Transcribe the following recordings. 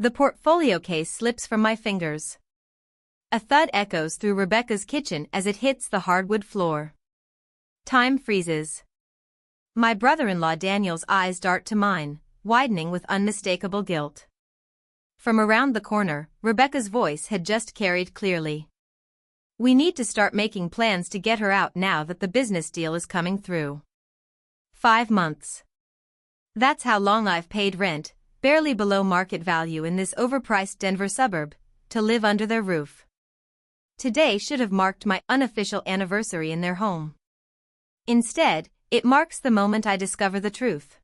The portfolio case slips from my fingers. A thud echoes through Rebecca's kitchen as it hits the hardwood floor. Time freezes. My brother-in-law Daniel's eyes dart to mine, widening with unmistakable guilt. From around the corner, Rebecca's voice had just carried clearly. We need to start making plans to get her out now that the business deal is coming through. 5 months. That's how long I've paid rent, barely below market value in this overpriced Denver suburb, to live under their roof. Today should have marked my unofficial anniversary in their home. Instead, it marks the moment I discover the truth.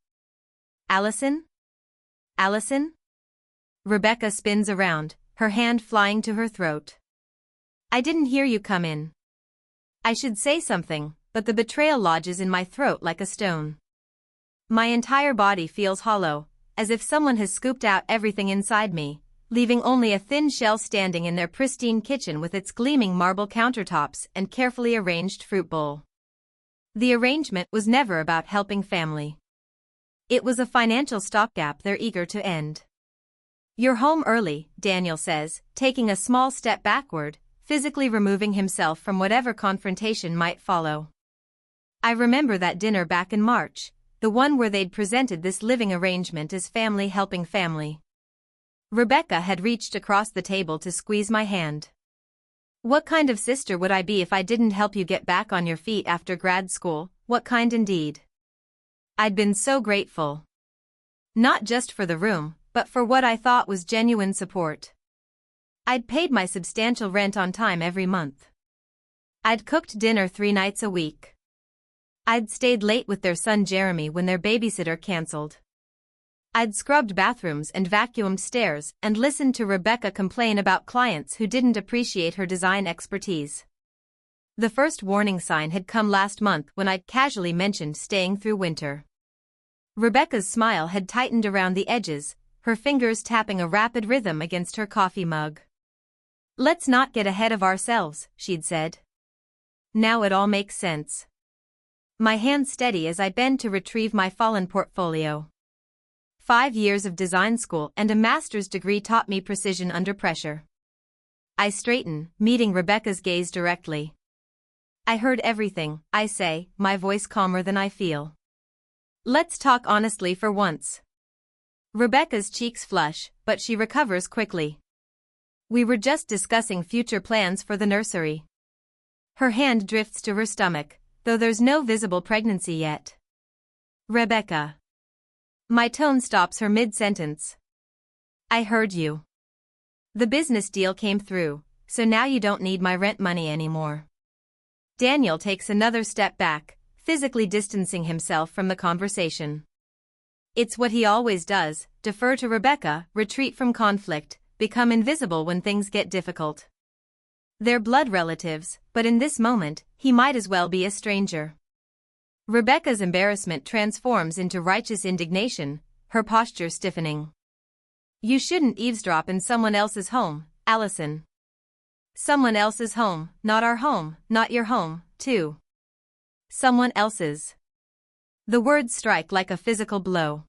Allison? Allison? Rebecca spins around, her hand flying to her throat. I didn't hear you come in. I should say something, but the betrayal lodges in my throat like a stone. My entire body feels hollow, as if someone has scooped out everything inside me, leaving only a thin shell standing in their pristine kitchen with its gleaming marble countertops and carefully arranged fruit bowl. The arrangement was never about helping family. It was a financial stopgap they're eager to end. You're home early, Daniel says, taking a small step backward, physically removing himself from whatever confrontation might follow. I remember that dinner back in March, the one where they'd presented this living arrangement as family helping family. Rebecca had reached across the table to squeeze my hand. What kind of sister would I be if I didn't help you get back on your feet after grad school? What kind indeed? I'd been so grateful. Not just for the room, but for what I thought was genuine support. I'd paid my substantial rent on time every month. I'd cooked dinner 3 nights a week. I'd stayed late with their son Jeremy when their babysitter canceled. I'd scrubbed bathrooms and vacuumed stairs and listened to Rebecca complain about clients who didn't appreciate her design expertise. The first warning sign had come last month when I'd casually mentioned staying through winter. Rebecca's smile had tightened around the edges, her fingers tapping a rapid rhythm against her coffee mug. Let's not get ahead of ourselves, she'd said. Now it all makes sense. My hand steady as I bend to retrieve my fallen portfolio. 5 years of design school and a master's degree taught me precision under pressure. I straighten, meeting Rebecca's gaze directly. I heard everything, I say, my voice calmer than I feel. Let's talk honestly for once. Rebecca's cheeks flush, but she recovers quickly. We were just discussing future plans for the nursery. Her hand drifts to her stomach, though there's no visible pregnancy yet. Rebecca. My tone stops her mid-sentence. I heard you. The business deal came through, so now you don't need my rent money anymore. Daniel takes another step back, physically distancing himself from the conversation. It's what he always does, defer to Rebecca, retreat from conflict, become invisible when things get difficult. They're blood relatives, but in this moment, he might as well be a stranger. Rebecca's embarrassment transforms into righteous indignation, her posture stiffening. You shouldn't eavesdrop in someone else's home, Allison. Someone else's home, not our home, not your home, too. Someone else's. The words strike like a physical blow.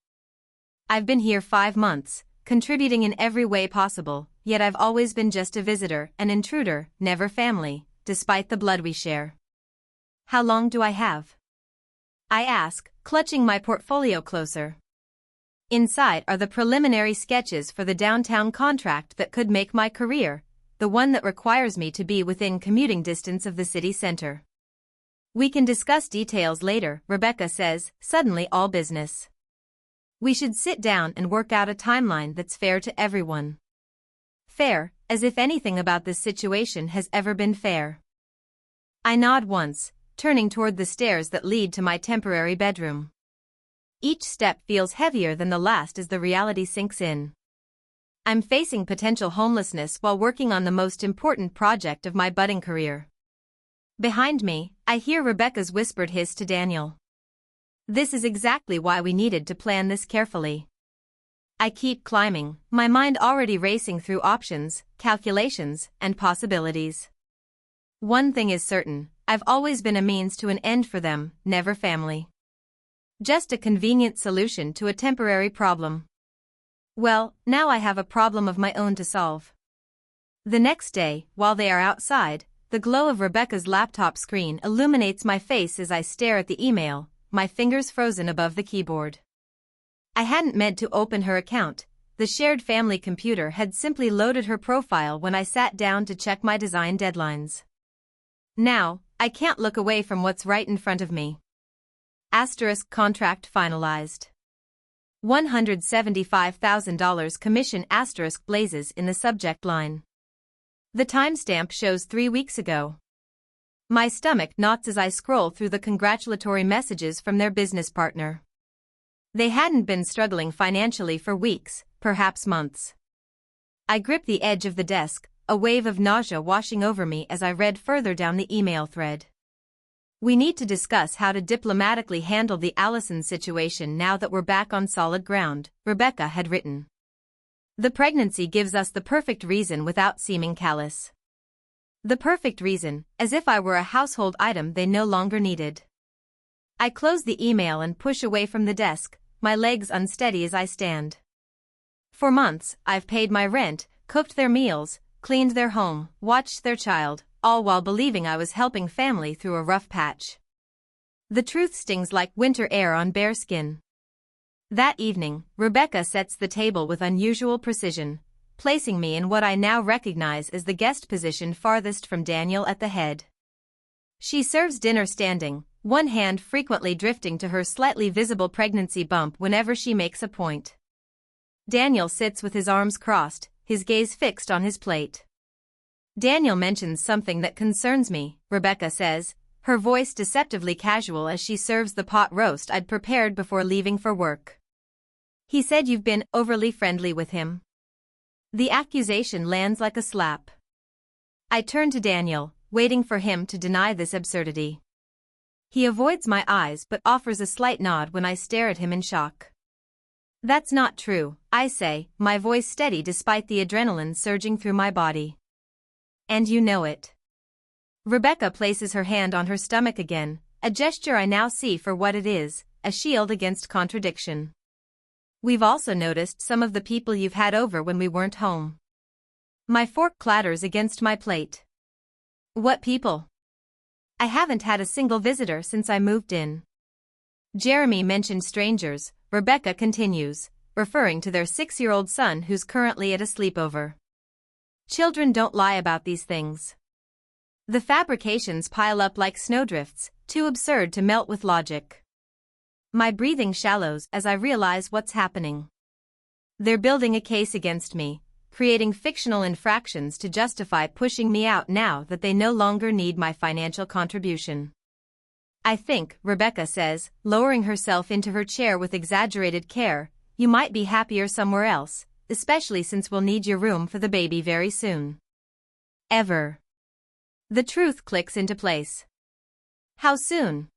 I've been here 5 months, contributing in every way possible, yet I've always been just a visitor, an intruder, never family, despite the blood we share. How long do I have? I ask, clutching my portfolio closer. Inside are the preliminary sketches for the downtown contract that could make my career, the one that requires me to be within commuting distance of the city center. We can discuss details later, Rebecca says, suddenly all business. We should sit down and work out a timeline that's fair to everyone. Fair, as if anything about this situation has ever been fair. I nod once, turning toward the stairs that lead to my temporary bedroom. Each step feels heavier than the last as the reality sinks in. I'm facing potential homelessness while working on the most important project of my budding career. Behind me, I hear Rebecca's whispered hiss to Daniel. This is exactly why we needed to plan this carefully. I keep climbing, my mind already racing through options, calculations, and possibilities. One thing is certain, I've always been a means to an end for them, never family. Just a convenient solution to a temporary problem. Well, now I have a problem of my own to solve. The next day, while they are outside, the glow of Rebecca's laptop screen illuminates my face as I stare at the email, my fingers frozen above the keyboard. I hadn't meant to open her account. The shared family computer had simply loaded her profile when I sat down to check my design deadlines. Now, I can't look away from what's right in front of me. Asterisk contract finalized. $175,000 commission asterisk blazes in the subject line. The timestamp shows 3 weeks ago. My stomach knots as I scroll through the congratulatory messages from their business partner. They hadn't been struggling financially for weeks, perhaps months. I grip the edge of the desk, a wave of nausea washing over me as I read further down the email thread. We need to discuss how to diplomatically handle the Allison situation now that we're back on solid ground, Rebecca had written. The pregnancy gives us the perfect reason without seeming callous. The perfect reason, as if I were a household item they no longer needed. I close the email and push away from the desk, my legs unsteady as I stand. For months, I've paid my rent, cooked their meals, cleaned their home, watched their child, all while believing I was helping family through a rough patch. The truth stings like winter air on bare skin. That evening, Rebecca sets the table with unusual precision, placing me in what I now recognize as the guest position farthest from Daniel at the head. She serves dinner standing, one hand frequently drifting to her slightly visible pregnancy bump whenever she makes a point. Daniel sits with his arms crossed, his gaze fixed on his plate. Daniel mentions something that concerns me, Rebecca says, her voice deceptively casual as she serves the pot roast I'd prepared before leaving for work. He said you've been overly friendly with him. The accusation lands like a slap. I turn to Daniel, waiting for him to deny this absurdity. He avoids my eyes but offers a slight nod when I stare at him in shock. That's not true, I say, my voice steady despite the adrenaline surging through my body. And you know it. Rebecca places her hand on her stomach again, a gesture I now see for what it is, a shield against contradiction. We've also noticed some of the people you've had over when we weren't home. My fork clatters against my plate. What people? I haven't had a single visitor since I moved in. Jeremy mentioned strangers, Rebecca continues, referring to their 6-year-old son who's currently at a sleepover. Children don't lie about these things. The fabrications pile up like snowdrifts, too absurd to melt with logic. My breathing shallows as I realize what's happening. They're building a case against me, creating fictional infractions to justify pushing me out now that they no longer need my financial contribution. I think, Rebecca says, lowering herself into her chair with exaggerated care, you might be happier somewhere else, especially since we'll need your room for the baby very soon. Ever. The truth clicks into place. How soon?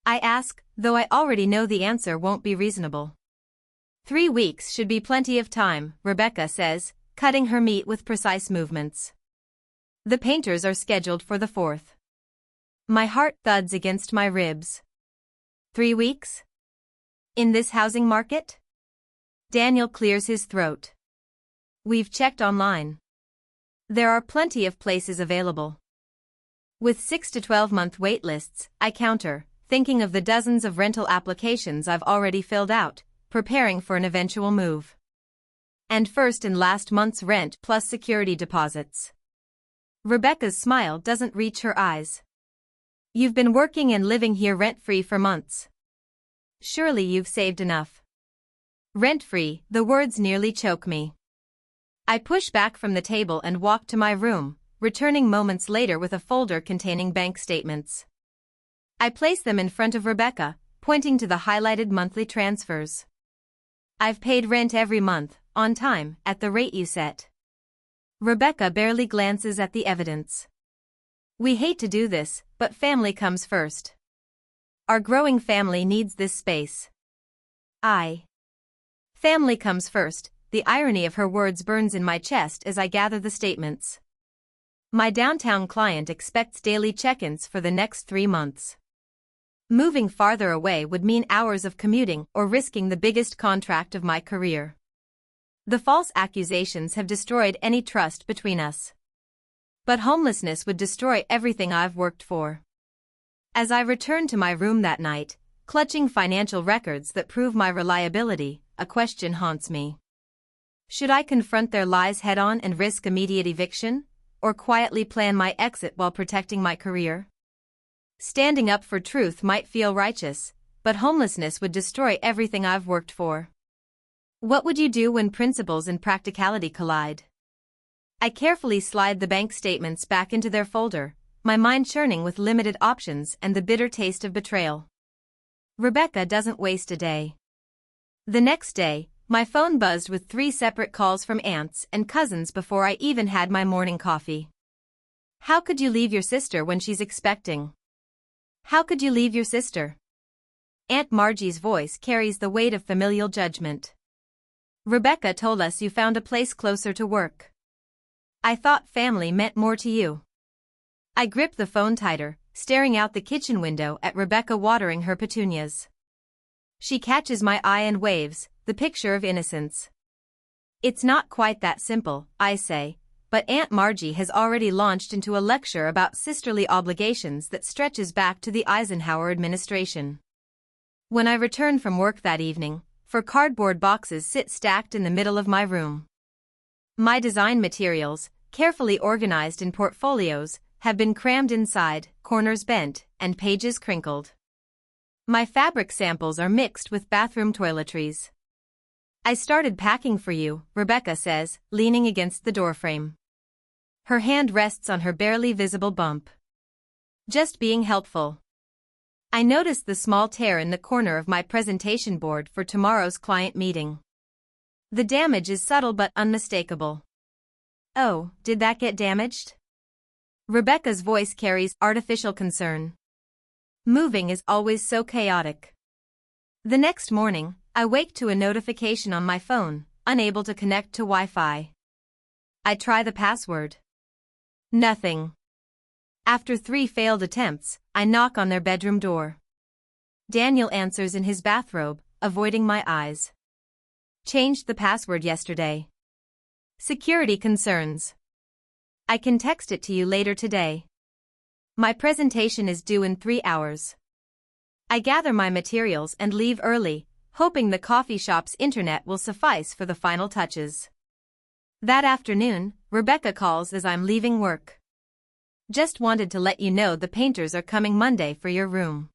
I ask, though I already know the answer won't be reasonable. 3 weeks should be plenty of time, Rebecca says, cutting her meat with precise movements. The painters are scheduled for the 4th. My heart thuds against my ribs. 3 weeks? In this housing market? Daniel clears his throat. We've checked online. There are plenty of places available. With 6 to 12-month wait lists, I counter, thinking of the dozens of rental applications I've already filled out, preparing for an eventual move. And first and last month's rent plus security deposits. Rebecca's smile doesn't reach her eyes. You've been working and living here rent-free for months. Surely you've saved enough. Rent-free, the words nearly choke me. I push back from the table and walk to my room, returning moments later with a folder containing bank statements. I place them in front of Rebecca, pointing to the highlighted monthly transfers. I've paid rent every month, on time, at the rate you set. Rebecca barely glances at the evidence. We hate to do this, but family comes first. Our growing family needs this space. Family comes first, the irony of her words burns in my chest as I gather the statements. My downtown client expects daily check-ins for the next 3 months. Moving farther away would mean hours of commuting or risking the biggest contract of my career. The false accusations have destroyed any trust between us. But homelessness would destroy everything I've worked for. As I returned to my room that night, clutching financial records that prove my reliability, a question haunts me. Should I confront their lies head-on and risk immediate eviction, or quietly plan my exit while protecting my career? Standing up for truth might feel righteous, but homelessness would destroy everything I've worked for. What would you do when principles and practicality collide? I carefully slide the bank statements back into their folder, my mind churning with limited options and the bitter taste of betrayal. Rebecca doesn't waste a day. The next day, my phone buzzed with 3 separate calls from aunts and cousins before I even had my morning coffee. How could you leave your sister when she's expecting? How could you leave your sister? Aunt Margie's voice carries the weight of familial judgment. Rebecca told us you found a place closer to work. I thought family meant more to you. I grip the phone tighter, staring out the kitchen window at Rebecca watering her petunias. She catches my eye and waves, the picture of innocence. It's not quite that simple, I say, but Aunt Margie has already launched into a lecture about sisterly obligations that stretches back to the Eisenhower administration. When I return from work that evening, 4 cardboard boxes sit stacked in the middle of my room. My design materials, carefully organized in portfolios, have been crammed inside, corners bent, and pages crinkled. My fabric samples are mixed with bathroom toiletries. I started packing for you, Rebecca says, leaning against the doorframe. Her hand rests on her barely visible bump. Just being helpful. I noticed the small tear in the corner of my presentation board for tomorrow's client meeting. The damage is subtle but unmistakable. Oh, did that get damaged? Rebecca's voice carries artificial concern. Moving is always so chaotic. The next morning, I wake to a notification on my phone, unable to connect to Wi-Fi. I try the password. Nothing. After 3 failed attempts, I knock on their bedroom door. Daniel answers in his bathrobe, avoiding my eyes. Changed the password yesterday. Security concerns. I can text it to you later today. My presentation is due in 3 hours. I gather my materials and leave early, hoping the coffee shop's internet will suffice for the final touches. That afternoon, Rebecca calls as I'm leaving work. Just wanted to let you know the painters are coming Monday for your room.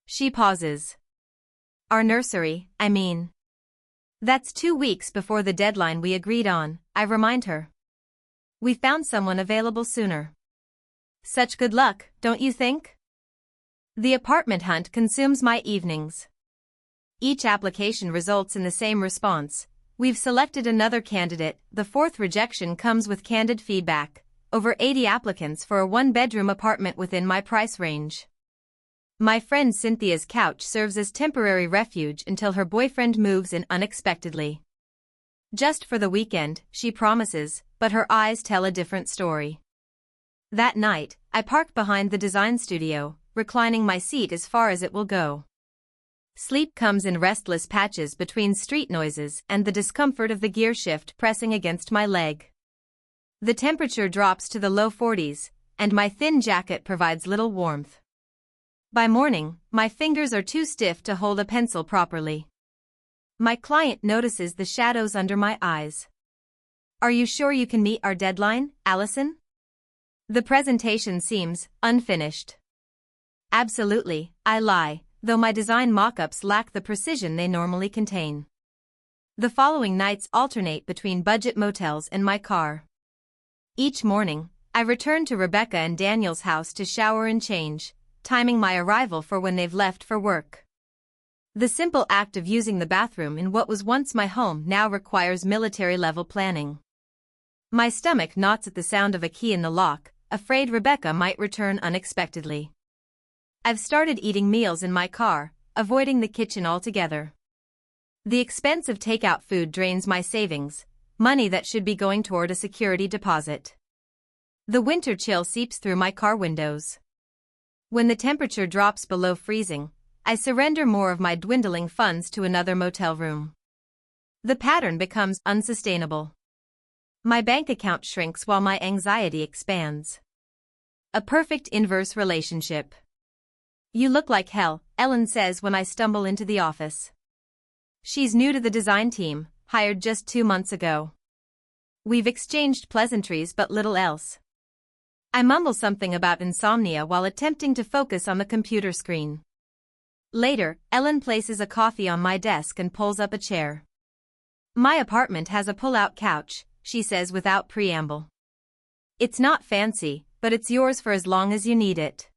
She pauses. Our nursery, I mean. That's 2 weeks before the deadline we agreed on, I remind her. We found someone available sooner. Such good luck, don't you think? The apartment hunt consumes my evenings. Each application results in the same response. We've selected another candidate. The 4th rejection comes with candid feedback. Over 80 applicants for a 1-bedroom apartment within my price range. My friend Cynthia's couch serves as temporary refuge until her boyfriend moves in unexpectedly. Just for the weekend, she promises, but her eyes tell a different story. That night, I park behind the design studio, reclining my seat as far as it will go. Sleep comes in restless patches between street noises and the discomfort of the gear shift pressing against my leg. The temperature drops to the low 40s, and my thin jacket provides little warmth. By morning, my fingers are too stiff to hold a pencil properly. My client notices the shadows under my eyes. Are you sure you can meet our deadline, Allison? The presentation seems unfinished. Absolutely, I lie, though my design mock-ups lack the precision they normally contain. The following nights alternate between budget motels and my car. Each morning, I return to Rebecca and Daniel's house to shower and change, timing my arrival for when they've left for work. The simple act of using the bathroom in what was once my home now requires military-level planning. My stomach knots at the sound of a key in the lock, afraid Rebecca might return unexpectedly. I've started eating meals in my car, avoiding the kitchen altogether. The expense of takeout food drains my savings, money that should be going toward a security deposit. The winter chill seeps through my car windows. When the temperature drops below freezing, I surrender more of my dwindling funds to another motel room. The pattern becomes unsustainable. My bank account shrinks while my anxiety expands. A perfect inverse relationship. You look like hell, Ellen says when I stumble into the office. She's new to the design team, hired just 2 months ago. We've exchanged pleasantries but little else. I mumble something about insomnia while attempting to focus on the computer screen. Later, Ellen places a coffee on my desk and pulls up a chair. My apartment has a pull-out couch, she says without preamble. It's not fancy, but it's yours for as long as you need it.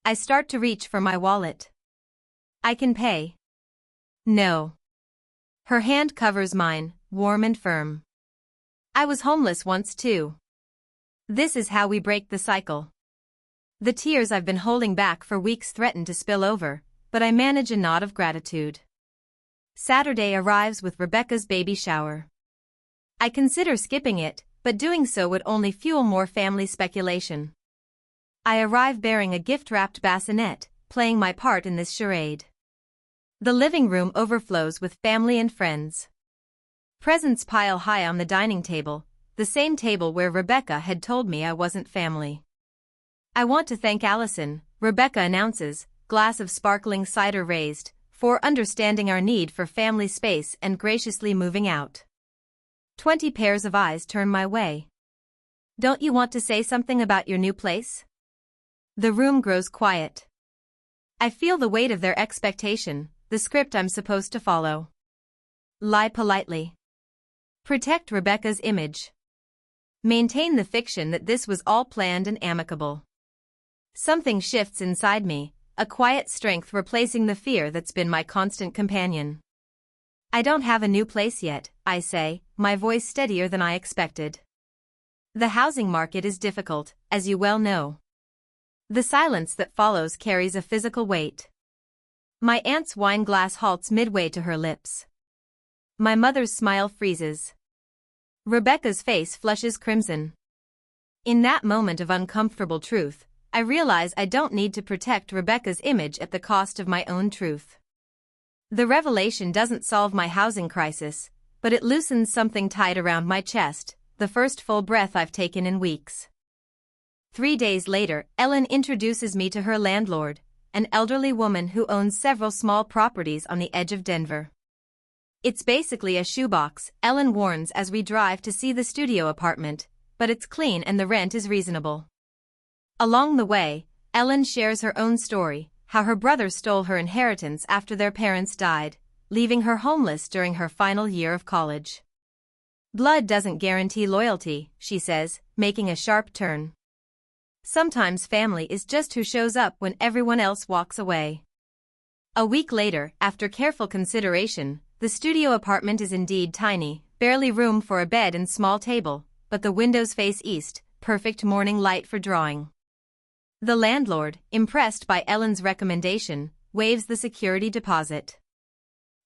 I start to reach for my wallet. I can pay. No. Her hand covers mine, warm and firm. I was homeless once too. This is how we break the cycle. The tears I've been holding back for weeks threaten to spill over, but I manage a nod of gratitude. Saturday arrives with Rebecca's baby shower. I consider skipping it, but doing so would only fuel more family speculation. I arrive bearing a gift-wrapped bassinet, playing my part in this charade. The living room overflows with family and friends. Presents pile high on the dining table, the same table where Rebecca had told me I wasn't family. I want to thank Allison, Rebecca announces, glass of sparkling cider raised, for understanding our need for family space and graciously moving out. 20 pairs of eyes turn my way. Don't you want to say something about your new place? The room grows quiet. I feel the weight of their expectation, the script I'm supposed to follow. Lie politely. Protect Rebecca's image. Maintain the fiction that this was all planned and amicable. Something shifts inside me, a quiet strength replacing the fear that's been my constant companion. I don't have a new place yet, I say, my voice steadier than I expected. The housing market is difficult, as you well know. The silence that follows carries a physical weight. My aunt's wine glass halts midway to her lips. My mother's smile freezes. Rebecca's face flushes crimson. In that moment of uncomfortable truth, I realize I don't need to protect Rebecca's image at the cost of my own truth. The revelation doesn't solve my housing crisis, but it loosens something tight around my chest, the first full breath I've taken in weeks. 3 days later, Ellen introduces me to her landlord, an elderly woman who owns several small properties on the edge of Denver. It's basically a shoebox, Ellen warns as we drive to see the studio apartment, but it's clean and the rent is reasonable. Along the way, Ellen shares her own story, how her brother stole her inheritance after their parents died, leaving her homeless during her final year of college. Blood doesn't guarantee loyalty, she says, making a sharp turn. Sometimes family is just who shows up when everyone else walks away. A week later, after careful consideration, the studio apartment is indeed tiny, barely room for a bed and small table, but the windows face east, perfect morning light for drawing. The landlord, impressed by Ellen's recommendation, waives the security deposit.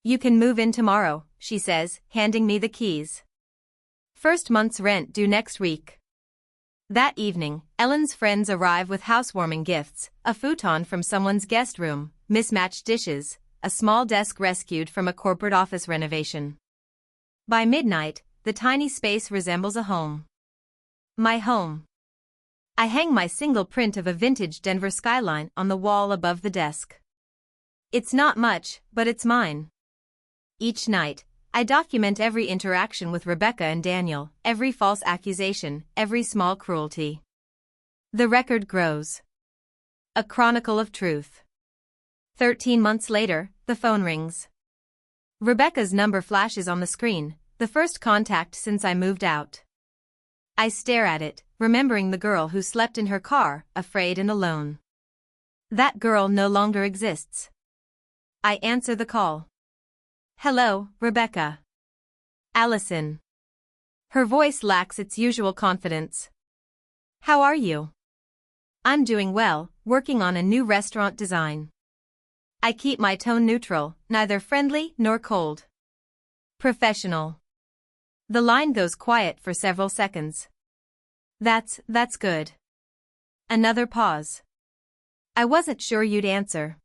You can move in tomorrow, she says, handing me the keys. First month's rent due next week. That evening, Ellen's friends arrive with housewarming gifts, a futon from someone's guest room, mismatched dishes, a small desk rescued from a corporate office renovation. By midnight, the tiny space resembles a home. My home. I hang my single print of a vintage Denver skyline on the wall above the desk. It's not much, but it's mine. Each night, I document every interaction with Rebecca and Daniel, every false accusation, every small cruelty. The record grows. A chronicle of truth. 13 months later, the phone rings. Rebecca's number flashes on the screen, the first contact since I moved out. I stare at it, remembering the girl who slept in her car, afraid and alone. That girl no longer exists. I answer the call. Hello, Rebecca. Allison. Her voice lacks its usual confidence. How are you? I'm doing well, working on a new restaurant design. I keep my tone neutral, neither friendly nor cold. Professional. The line goes quiet for several seconds. That's good. Another pause. I wasn't sure you'd answer.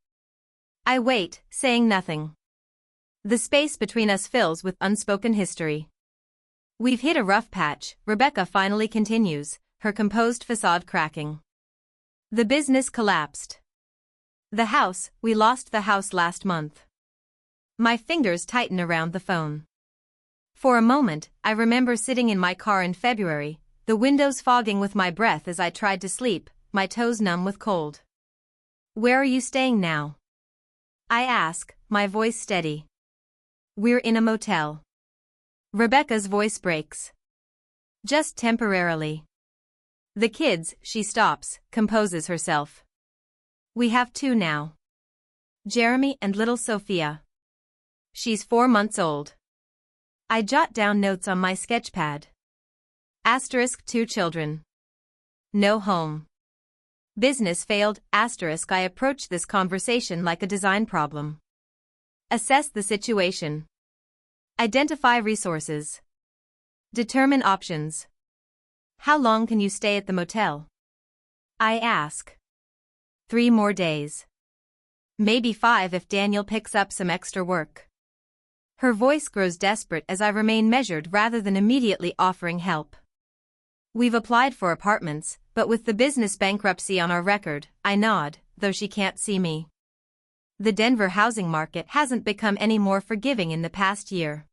I wait, saying nothing. The space between us fills with unspoken history. We've hit a rough patch, Rebecca finally continues, her composed facade cracking. The business collapsed. We lost the house last month. My fingers tighten around the phone. For a moment, I remember sitting in my car in February, the windows fogging with my breath as I tried to sleep, my toes numb with cold. Where are you staying now? I ask, my voice steady. We're in a motel. Rebecca's voice breaks. Just temporarily. The kids, she stops, composes herself. We have 2 now. Jeremy and little Sophia. She's 4 months old. I jot down notes on my sketchpad. * 2 children. No home. Business failed. * I approach this conversation like a design problem. Assess the situation. Identify resources. Determine options. How long can you stay at the motel? I ask. 3 more days. Maybe 5 if Daniel picks up some extra work. Her voice grows desperate as I remain measured rather than immediately offering help. We've applied for apartments, but with the business bankruptcy on our record, I nod, though she can't see me. The Denver housing market hasn't become any more forgiving in the past year.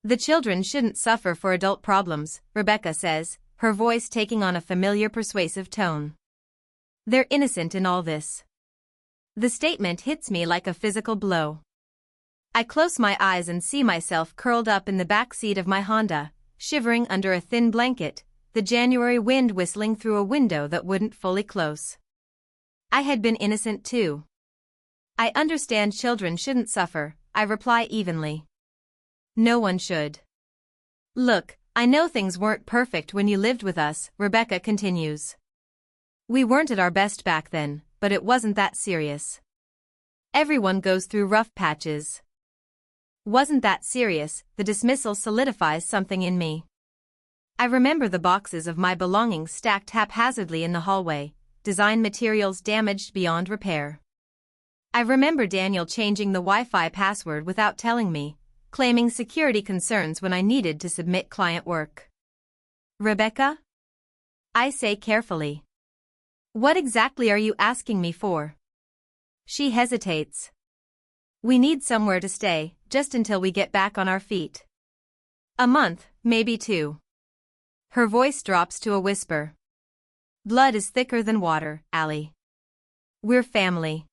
The children shouldn't suffer for adult problems, Rebecca says, her voice taking on a familiar persuasive tone. They're innocent in all this. The statement hits me like a physical blow. I close my eyes and see myself curled up in the back seat of my Honda, shivering under a thin blanket, the January wind whistling through a window that wouldn't fully close. I had been innocent too. I understand children shouldn't suffer, I reply evenly. No one should. Look, I know things weren't perfect when you lived with us, Rebecca continues. We weren't at our best back then, but it wasn't that serious. Everyone goes through rough patches. Wasn't that serious, the dismissal solidifies something in me. I remember the boxes of my belongings stacked haphazardly in the hallway, design materials damaged beyond repair. I remember Daniel changing the Wi-Fi password without telling me, claiming security concerns when I needed to submit client work. Rebecca? I say carefully. What exactly are you asking me for? She hesitates. We need somewhere to stay, just until we get back on our feet. A month, maybe 2. Her voice drops to a whisper. Blood is thicker than water, Allie. We're family.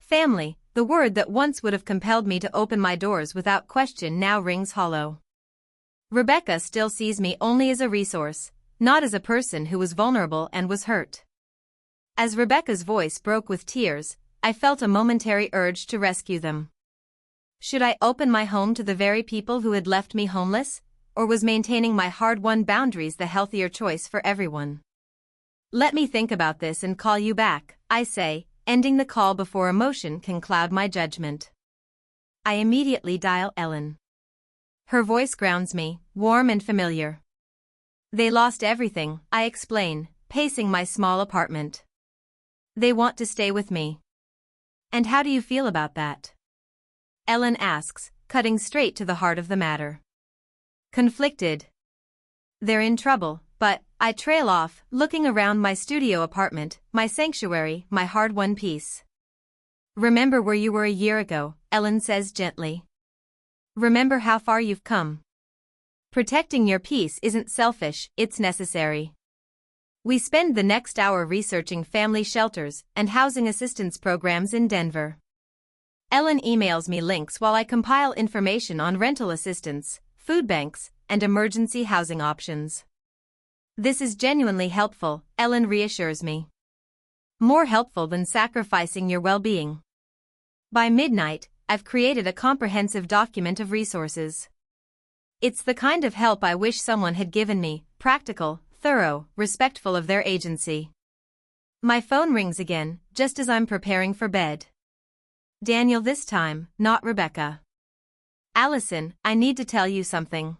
Family, the word that once would have compelled me to open my doors without question now rings hollow. Rebecca still sees me only as a resource, not as a person who was vulnerable and was hurt. As Rebecca's voice broke with tears, I felt a momentary urge to rescue them. Should I open my home to the very people who had left me homeless, or was maintaining my hard-won boundaries the healthier choice for everyone? Let me think about this and call you back, I say, ending the call before emotion can cloud my judgment. I immediately dial Ellen. Her voice grounds me, warm and familiar. They lost everything, I explain, pacing my small apartment. They want to stay with me. And how do you feel about that? Ellen asks, cutting straight to the heart of the matter. Conflicted. They're in trouble, but, I trail off, looking around my studio apartment, my sanctuary, my hard-won peace. Remember where you were a year ago, Ellen says gently. Remember how far you've come. Protecting your peace isn't selfish, it's necessary. We spend the next hour researching family shelters and housing assistance programs in Denver. Ellen emails me links while I compile information on rental assistance, food banks, and emergency housing options. This is genuinely helpful, Ellen reassures me. More helpful than sacrificing your well-being. By midnight, I've created a comprehensive document of resources. It's the kind of help I wish someone had given me, practical, thorough, respectful of their agency. My phone rings again, just as I'm preparing for bed. Daniel this time, not Rebecca. Allison, I need to tell you something.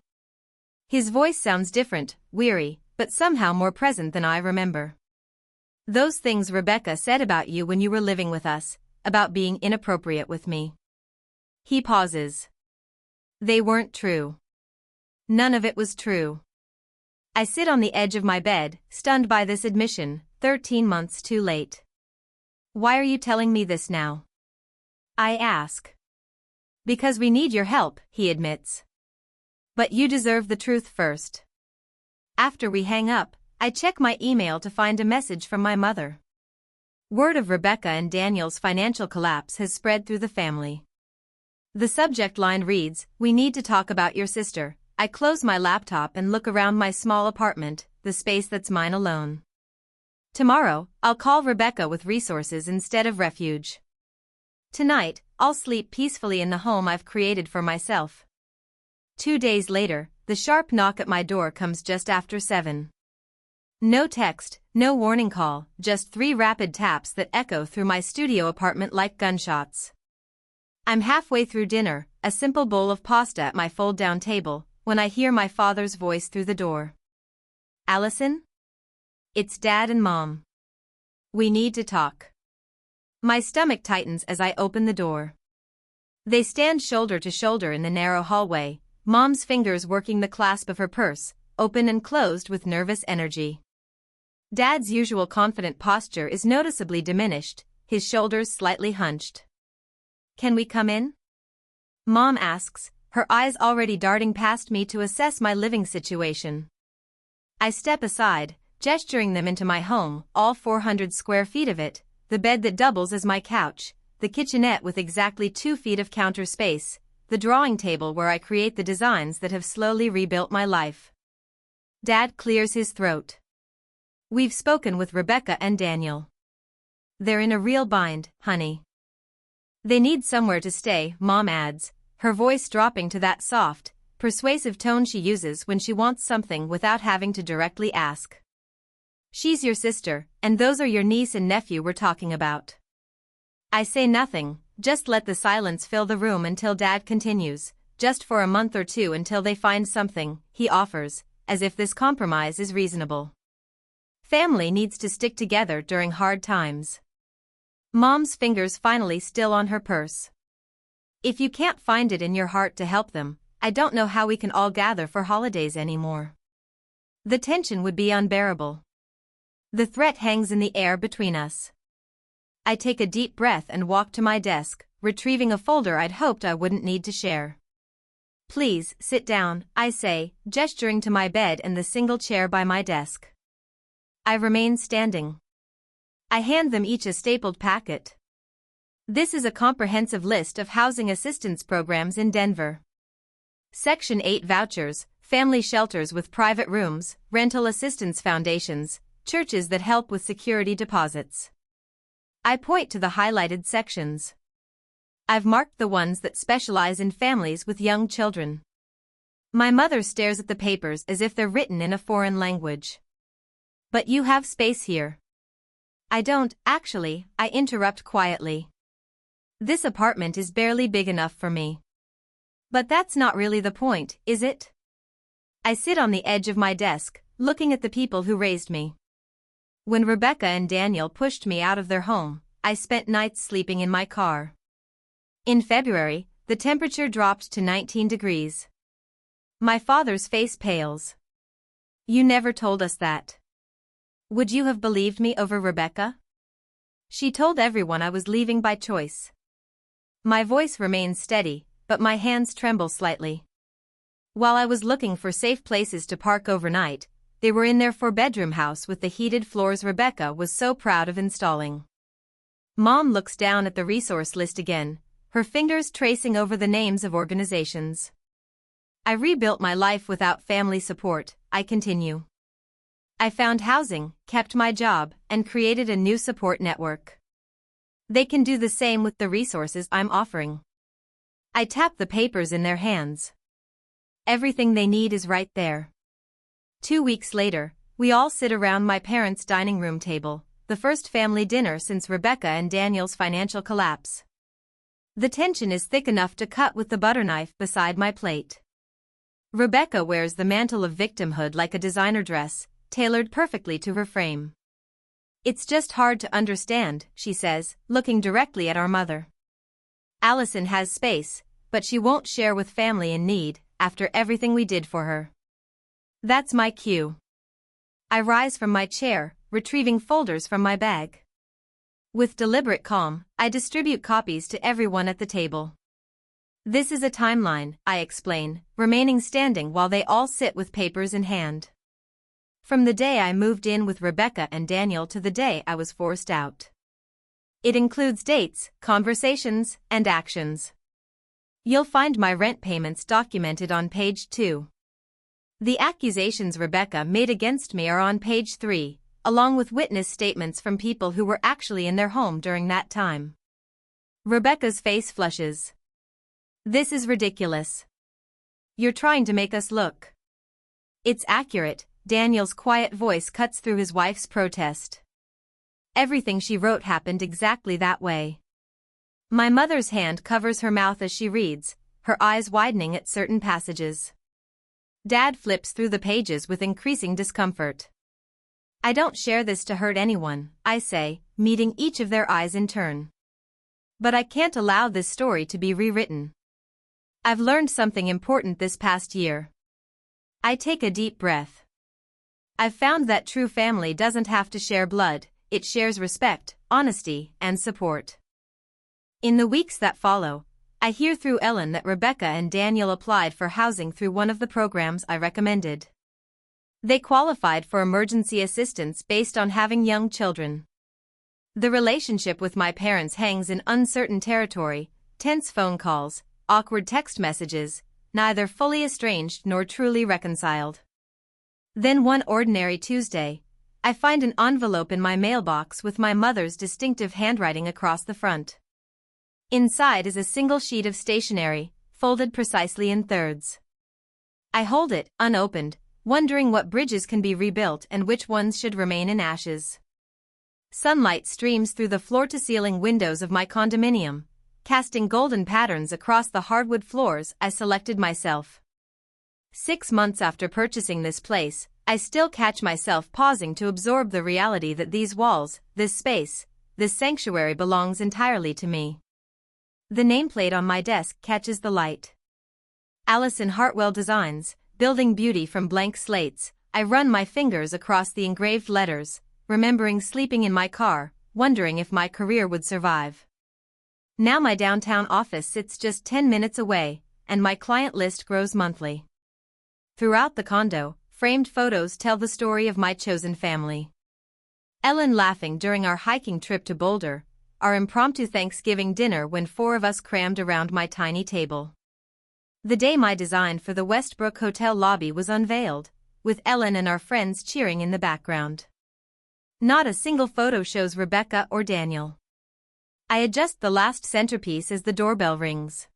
His voice sounds different, weary, but somehow more present than I remember. Those things Rebecca said about you when you were living with us, about being inappropriate with me. He pauses. They weren't true. None of it was true. I sit on the edge of my bed, stunned by this admission, 13 months too late. Why are you telling me this now? I ask. Because we need your help, he admits. But you deserve the truth first. After we hang up, I check my email to find a message from my mother. Word of Rebecca and Daniel's financial collapse has spread through the family. The subject line reads, "We need to talk about your sister." I close my laptop and look around my small apartment, the space that's mine alone. Tomorrow, I'll call Rebecca with resources instead of refuge. Tonight, I'll sleep peacefully in the home I've created for myself. 2 days later, the sharp knock at my door comes just after 7. No text, no warning call, just 3 rapid taps that echo through my studio apartment like gunshots. I'm halfway through dinner, a simple bowl of pasta at my fold-down table, when I hear my father's voice through the door. Allison? It's Dad and Mom. We need to talk. My stomach tightens as I open the door. They stand shoulder to shoulder in the narrow hallway, Mom's fingers working the clasp of her purse, open and closed with nervous energy. Dad's usual confident posture is noticeably diminished, his shoulders slightly hunched. Can we come in? Mom asks, her eyes already darting past me to assess my living situation. I step aside, gesturing them into my home, all 400 square feet of it, the bed that doubles as my couch, the kitchenette with exactly 2 feet of counter space, the drawing table where I create the designs that have slowly rebuilt my life. Dad clears his throat. We've spoken with Rebecca and Daniel. They're in a real bind, honey. They need somewhere to stay, Mom adds, her voice dropping to that soft, persuasive tone she uses when she wants something without having to directly ask. She's your sister, and those are your niece and nephew we're talking about. I say nothing, just let the silence fill the room until Dad continues, just for a month or 2 until they find something, he offers, as if this compromise is reasonable. Family needs to stick together during hard times. Mom's fingers finally still on her purse. If you can't find it in your heart to help them, I don't know how we can all gather for holidays anymore. The tension would be unbearable. The threat hangs in the air between us. I take a deep breath and walk to my desk, retrieving a folder I'd hoped I wouldn't need to share. Please, sit down, I say, gesturing to my bed and the single chair by my desk. I remain standing. I hand them each a stapled packet. This is a comprehensive list of housing assistance programs in Denver. Section 8 vouchers, family shelters with private rooms, rental assistance foundations, churches that help with security deposits. I point to the highlighted sections. I've marked the ones that specialize in families with young children. My mother stares at the papers as if they're written in a foreign language. But you have space here. I don't, actually, I interrupt quietly. This apartment is barely big enough for me. But that's not really the point, is it? I sit on the edge of my desk, looking at the people who raised me. When Rebecca and Daniel pushed me out of their home, I spent nights sleeping in my car. In February, the temperature dropped to 19 degrees. My father's face pales. You never told us that. Would you have believed me over Rebecca? She told everyone I was leaving by choice. My voice remains steady, but my hands tremble slightly. While I was looking for safe places to park overnight, they were in their 4-bedroom house with the heated floors Rebecca was so proud of installing. Mom looks down at the resource list again, her fingers tracing over the names of organizations. I rebuilt my life without family support, I continue. I found housing, kept my job, and created a new support network. They can do the same with the resources I'm offering. I tap the papers in their hands. Everything they need is right there. 2 weeks later, we all sit around my parents' dining room table, the first family dinner since Rebecca and Daniel's financial collapse. The tension is thick enough to cut with the butter knife beside my plate. Rebecca wears the mantle of victimhood like a designer dress, tailored perfectly to her frame. It's just hard to understand, she says, looking directly at our mother. Allison has space, but she won't share with family in need, after everything we did for her. That's my cue. I rise from my chair, retrieving folders from my bag. With deliberate calm, I distribute copies to everyone at the table. This is a timeline, I explain, remaining standing while they all sit with papers in hand. From the day I moved in with Rebecca and Daniel to the day I was forced out. It includes dates, conversations, and actions. You'll find my rent payments documented on page 2. The accusations Rebecca made against me are on page 3, along with witness statements from people who were actually in their home during that time. Rebecca's face flushes. This is ridiculous. You're trying to make us look. It's accurate, Daniel's quiet voice cuts through his wife's protest. Everything she wrote happened exactly that way. My mother's hand covers her mouth as she reads, her eyes widening at certain passages. Dad flips through the pages with increasing discomfort. I don't share this to hurt anyone, I say, meeting each of their eyes in turn. But I can't allow this story to be rewritten. I've learned something important this past year. I take a deep breath. I've found that true family doesn't have to share blood, it shares respect, honesty, and support. In the weeks that follow, I hear through Ellen that Rebecca and Daniel applied for housing through one of the programs I recommended. They qualified for emergency assistance based on having young children. The relationship with my parents hangs in uncertain territory, tense phone calls, awkward text messages, neither fully estranged nor truly reconciled. Then one ordinary Tuesday, I find an envelope in my mailbox with my mother's distinctive handwriting across the front. Inside is a single sheet of stationery, folded precisely in thirds. I hold it, unopened, wondering what bridges can be rebuilt and which ones should remain in ashes. Sunlight streams through the floor-to-ceiling windows of my condominium, casting golden patterns across the hardwood floors I selected myself. 6 months after purchasing this place, I still catch myself pausing to absorb the reality that these walls, this space, this sanctuary belongs entirely to me. The nameplate on my desk catches the light. Allison Hartwell Designs, building beauty from blank slates. I run my fingers across the engraved letters, remembering sleeping in my car, wondering if my career would survive. Now my downtown office sits just 10 minutes away, and my client list grows monthly. Throughout the condo, framed photos tell the story of my chosen family. Ellen laughing during our hiking trip to Boulder, our impromptu Thanksgiving dinner when 4 of us crammed around my tiny table. The day my design for the Westbrook Hotel lobby was unveiled, with Ellen and our friends cheering in the background. Not a single photo shows Rebecca or Daniel. I adjust the last centerpiece as the doorbell rings.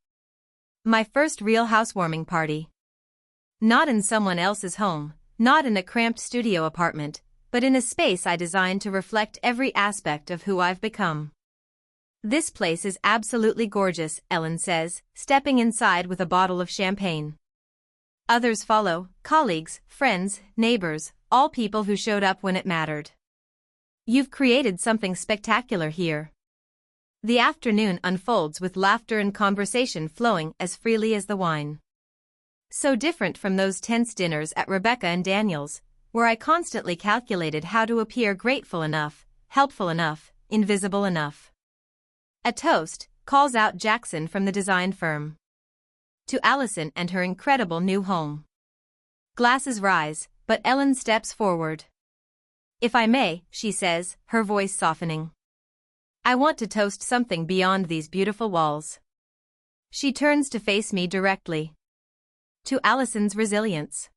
My first real housewarming party. Not in someone else's home, not in a cramped studio apartment, but in a space I designed to reflect every aspect of who I've become. This place is absolutely gorgeous, Ellen says, stepping inside with a bottle of champagne. Others follow, colleagues, friends, neighbors, all people who showed up when it mattered. You've created something spectacular here. The afternoon unfolds with laughter and conversation flowing as freely as the wine. So different from those tense dinners at Rebecca and Daniel's, where I constantly calculated how to appear grateful enough, helpful enough, invisible enough. A toast, calls out Jackson from the design firm. To Allison and her incredible new home. Glasses rise, but Ellen steps forward. If I may, she says, her voice softening. I want to toast something beyond these beautiful walls. She turns to face me directly. To Allison's resilience.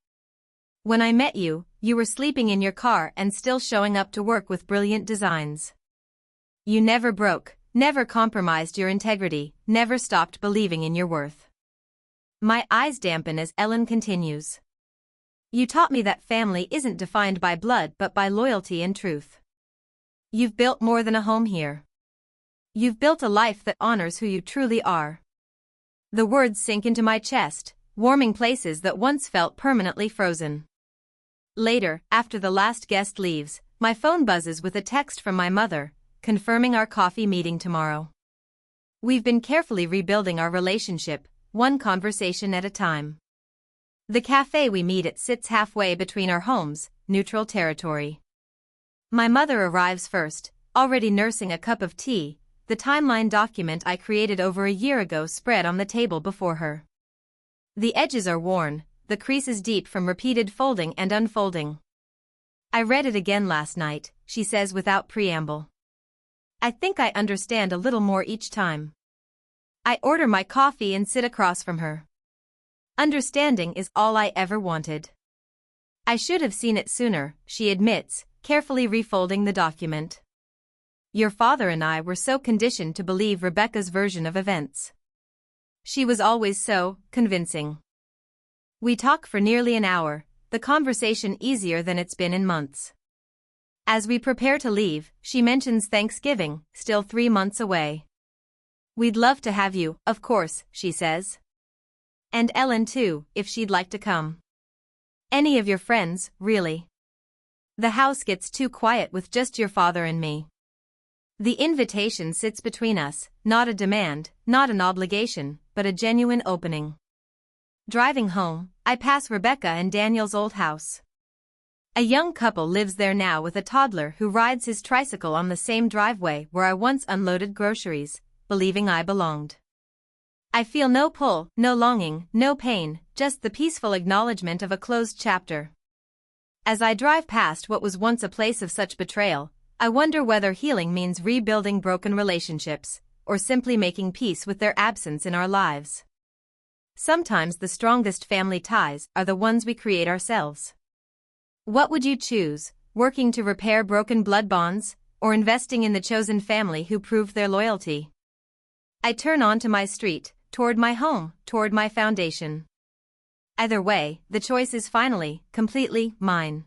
When I met you, you were sleeping in your car and still showing up to work with brilliant designs. You never broke, never compromised your integrity, never stopped believing in your worth. My eyes dampen as Ellen continues. You taught me that family isn't defined by blood but by loyalty and truth. You've built more than a home here. You've built a life that honors who you truly are. The words sink into my chest, warming places that once felt permanently frozen. Later, after the last guest leaves, my phone buzzes with a text from my mother, confirming our coffee meeting tomorrow. We've been carefully rebuilding our relationship, one conversation at a time. The cafe we meet at sits halfway between our homes, neutral territory. My mother arrives first, already nursing a cup of tea, the timeline document I created over a year ago spread on the table before her. The edges are worn, the creases deep from repeated folding and unfolding. I read it again last night, she says without preamble. I think I understand a little more each time. I order my coffee and sit across from her. Understanding is all I ever wanted. I should have seen it sooner, she admits, carefully refolding the document. Your father and I were so conditioned to believe Rebecca's version of events. She was always so convincing. We talk for nearly an hour, the conversation easier than it's been in months. As we prepare to leave, she mentions Thanksgiving, still 3 months away. We'd love to have you, of course, she says. And Ellen too, if she'd like to come. Any of your friends, really. The house gets too quiet with just your father and me. The invitation sits between us, not a demand, not an obligation, but a genuine opening. Driving home, I pass Rebecca and Daniel's old house. A young couple lives there now with a toddler who rides his tricycle on the same driveway where I once unloaded groceries, believing I belonged. I feel no pull, no longing, no pain, just the peaceful acknowledgement of a closed chapter. As I drive past what was once a place of such betrayal, I wonder whether healing means rebuilding broken relationships, or simply making peace with their absence in our lives. Sometimes the strongest family ties are the ones we create ourselves. What would you choose, working to repair broken blood bonds, or investing in the chosen family who proved their loyalty? I turn onto my street, toward my home, toward my foundation. Either way, the choice is finally, completely, mine.